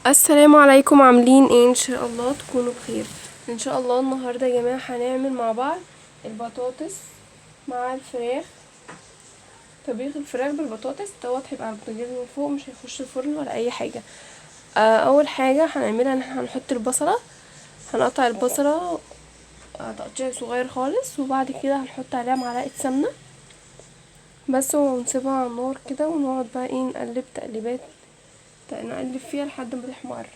السلام عليكم، عاملين ايه؟ ان شاء الله تكونوا بخير. ان شاء الله النهارده يا جماعه هنعمل مع بعض البطاطس مع الفراخ. طبيخ الفراخ بالبطاطس دوت هيبقى على البوتاجاز من فوق، مش هيخش الفرن ولا اي حاجه. اول حاجه هنعملها ان احنا هنحط البصله. هنقطع البصله تقطيع صغير خالص، وبعد كده هنحط عليها معلقه سمنه بس، ونسيبها على النار كده، ونقعد بقى ايه نقلب تقليبات، نقلب فيها لحد ما تحمر.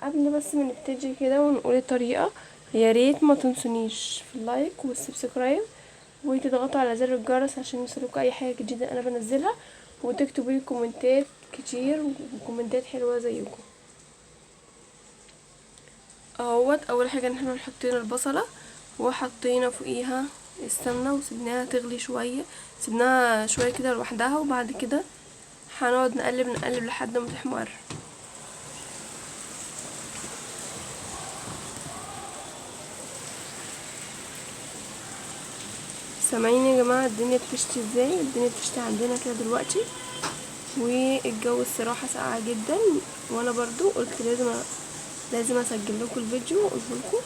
قبل بس ما نبتدي كده ونقول الطريقة، يا ريت ما تنسونيش في اللايك والسبسكرايب، وتضغطوا على زر الجرس عشان يوصلكوا اي حاجة جديدة انا بنزلها، وتكتبوا لي كومنتات كتير وكومنتات حلوة زيكم. اهوت اول حاجة ان احنا حطينا البصلة وحطينا فوقيها السمنة وسبناها تغلي شوية، سبناها شوية كده لوحدها، وبعد كده هنقعد نقلب نقلب لحد ما تحمر. سامعين يا جماعه الدنيا بتشتي ازاي؟ الدنيا بتشتي عندنا كده دلوقتي، والجو الصراحه ساقعه جدا، وانا برضو قلت لازم اسجل لكم الفيديو واقوله لكم.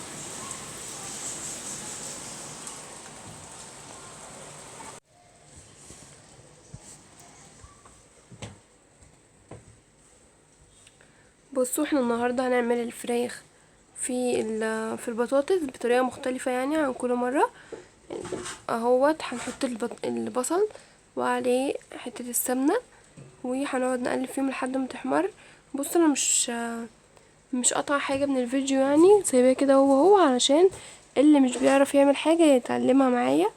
بصوا، احنا النهارده هنعمل الفراخ في البطاطس بطريقه مختلفه يعني عن كل مره. اهوت هنحط البصل وعليه حته السمنه، وهنقعد نقلب فيهم لحد ما تحمر. بص، انا مش قطع حاجه من الفيديو، يعني سايباه كده هو علشان اللي مش بيعرف يعمل حاجه يتعلمها معايا.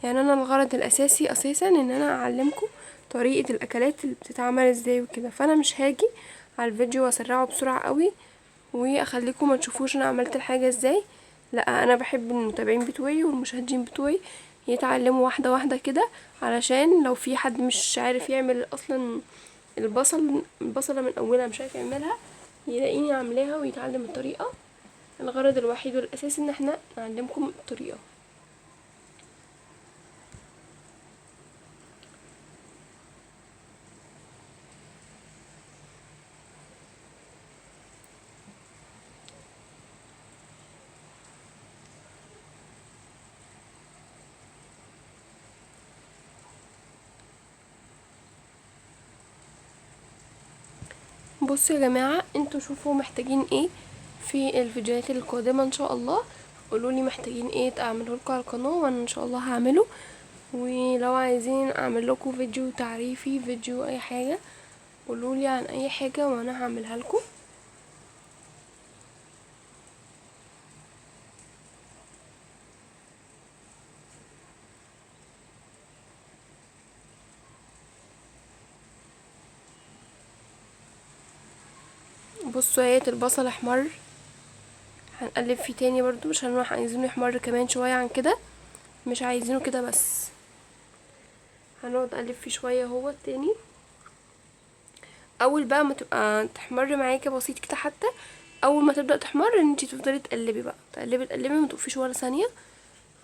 يعني انا الغرض الاساسي اساسا ان انا اعلمكم طريقه الاكلات اللي بتتعمل ازاي وكده، فانا مش هاجي على الفيديو واسرعه بسرعه قوي واخليكم ما تشوفوش انا عملت الحاجه ازاي. لا، انا بحب المتابعين بتوعي والمشاهدين بتوعي يتعلموا واحده واحده كده، علشان لو في حد مش عارف يعمل اصلا البصله من اولها مش عارف يعملها، يلاقيني عاملاها ويتعلم الطريقه. الغرض الوحيد والاساسي ان احنا نعلمكم الطريقه. بصوا يا جماعه، انتوا شوفوا محتاجين ايه في الفيديوهات القادمه ان شاء الله. قولوا لي محتاجين ايه اعمله لكم على القناه، وانا ان شاء الله هعمله. ولو عايزين اعمل لكم فيديو تعريفي، فيديو اي حاجه، قولوا لي عن اي حاجه وانا هعملها لكم. بصوا اهي البصل احمر، هنقلب فيه تاني برضو مش هنروح عايزينه يحمر كمان شويه عن كده، مش عايزينه كده بس. هنقعد نقلب فيه شويه هو تاني. اول بقى ما تبقى تحمر معاكي بسيط كده، حتى اول ما تبدا تحمر ان انتي تفضلي تقلبي بقى، تقلبي تقلبي ما توقفيش ولا ثانيه،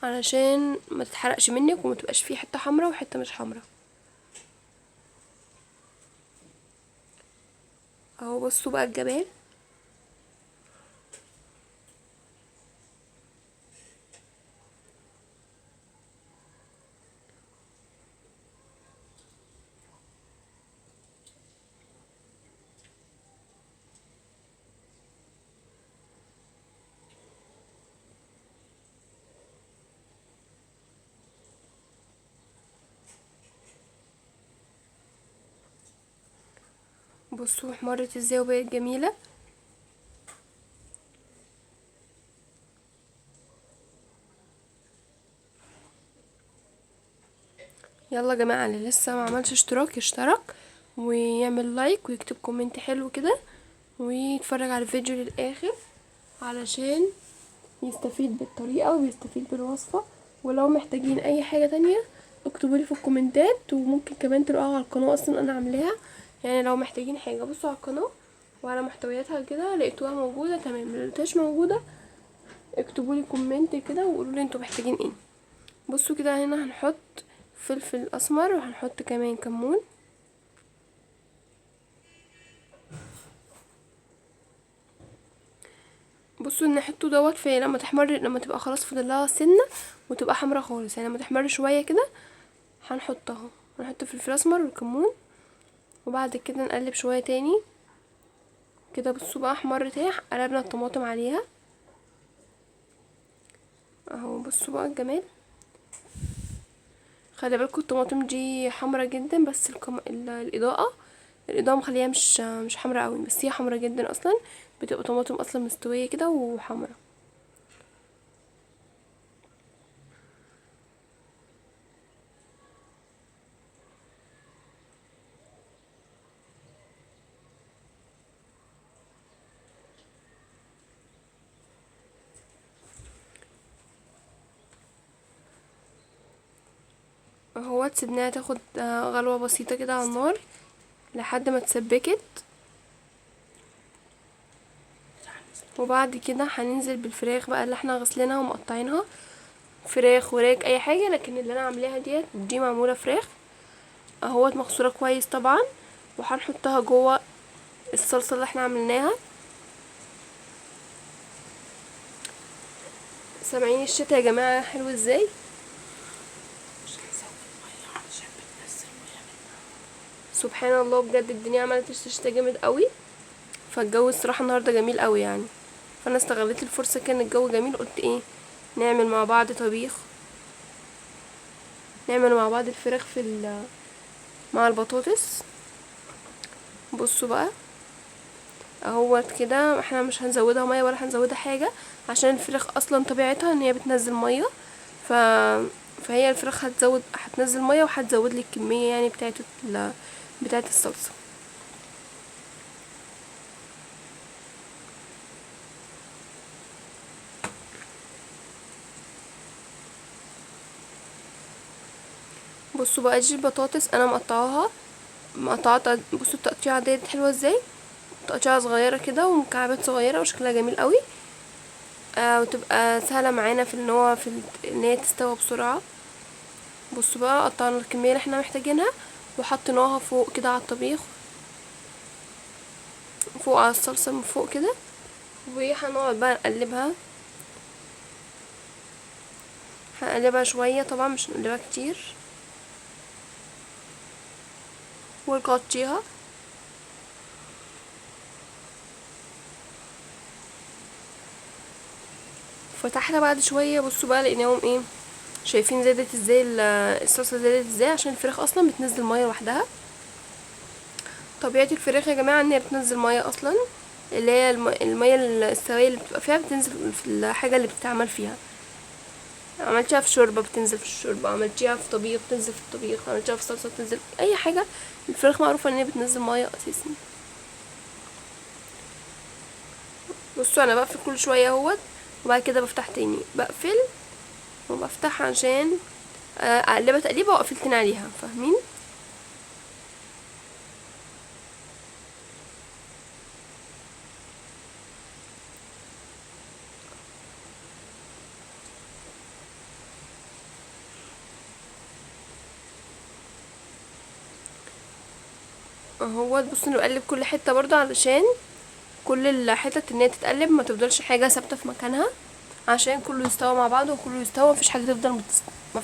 علشان ما تتحرقش منك وما تبقاش فيه حته حمرا وحته مش حمرا. اهو بصوا بقى الجمال. بصوا احمرت ازاي وبقت جميله. يلا يا جماعه، اللي لسه ما عملش اشتراك يشترك ويعمل لايك ويكتب كومنت حلو كده، ويتفرج على الفيديو للاخر علشان يستفيد بالطريقه ويستفيد بالوصفه. ولو محتاجين اي حاجه تانية اكتبوا لي في الكومنتات، وممكن كمان تلاقوها على القناه اصلا انا عاملاها. يعني لو محتاجين حاجه بصوا على القناه وعلى محتوياتها كده، لقيتوها موجوده تمام، ملقيتهاش موجوده اكتبوا لي كومنت كده وقولوا لي انتوا محتاجين ايه. بصوا كده هنا هنحط فلفل اسمر، وهنحط كمان كمون، بصوا نحطه دوت في لما تحمر، لما تبقى خلاص فاضلها سنه وتبقى حمرا خالص، يعني لما تحمر شويه كده هنحطها، هنحط فلفل اسمر والكمون، وبعد كده نقلب شويه تاني كده. بصوا بقى احمرت اهي، قلبنا الطماطم عليها اهو. بصوا بقى الجمال، خلي بالكم الطماطم دي حمرا جدا، بس الاضاءه مخليها مش حمرا قوي، بس هي حمرا جدا اصلا، بتبقى طماطم اصلا مستويه كده وحمرا. اهو سيبناها تاخد غلوه بسيطه كده على النار لحد ما تسبكت، وبعد كده هننزل بالفراخ بقى اللي احنا غسلينها ومقطعينها، فراخ وراك اي حاجه، لكن اللي انا عاملاها دي معموله فراخ اهوت، مغسوله كويس طبعا، وهنحطها جوه الصلصه اللي احنا عملناها. سامعين الشتا يا جماعه حلو ازاي؟ سبحان الله بجد، الدنيا عملت الشتا جامد قوي، فالجو الصراحه النهارده جميل قوي يعني. فانا استغلت الفرصه، كان الجو جميل، قلت ايه نعمل مع بعض طبيخ، نعمل مع بعض الفراخ مع البطاطس. بصوا بقى اهوت كده، احنا مش هنزودها ميه ولا هنزودها حاجه، عشان الفراخ اصلا طبيعتها ان هي بتنزل ميه، ف... فهي الفراخ هتنزل ميه وهتزود لي الكميه يعني بتاعت الصلصه. بصوا بقى دي البطاطس انا مقطعاها، بصوا التقطيعه ديت حلوه ازاي، تقطيعه صغيره كده ومكعبات صغيره وشكلها جميل قوي، وتبقى سهله معانا في ان هي تستوى بسرعه. بصوا بقى قطعنا الكميه اللي احنا محتاجينها وحطيناها فوق كده على الطبيخ، فوق على الصلصه من فوق كده، وهنقعد بقى هنقلبها شويه، طبعا مش هنقلبها كتير، ونغطيها. فتحنا بعد شويه، بصوا بقى لقيناهم ايه، شايفين زادت ازاي الصلصه زادت ازاي، عشان الفراخ اصلا بتنزل ميه لوحدها. طبيعه الفراخ يا جماعه ان هي بتنزل ميه اصلا، اللي هي الميه السوائل اللي بتبقى فيها بتنزل في الحاجه اللي بتتعمل فيها. عملتيها في شوربه بتنزل في الشوربه، عملتيها في طبيخ بتنزل في الطبيخ، عملتيها في صلصه بتنزل اي حاجه. الفراخ معروفه ان هي بتنزل ميه اساسا. بصوا انا بقفل كل شويه اهوت، وبعد كده بفتح تاني، بقفل وبفتح عشان اقلبها تقليبه واقفل تاني عليها، فاهمين؟ اهوت بصوا نقلب كل حته برضو، علشان كل الحتت ان هي تتقلب، ما تفضلش حاجه ثابته في مكانها، عشان كله يستوى مع بعضه وكله يستوى، مفيش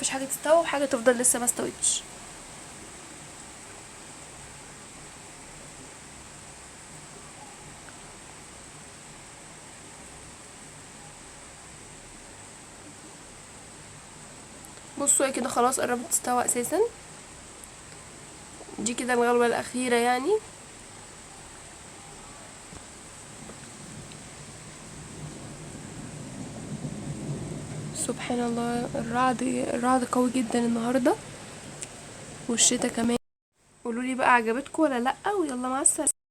حاجه تستوى وحاجه تفضل لسه ما استوتش. بصوا هي كده خلاص قربت تستوى اساسا، دي كده الغلوه الاخيره يعني. سبحان الله، الرعد قوي جدا النهارده، والشتا كمان. قولولي بقى عجبتكم ولا لا، ويلا مع السلامه.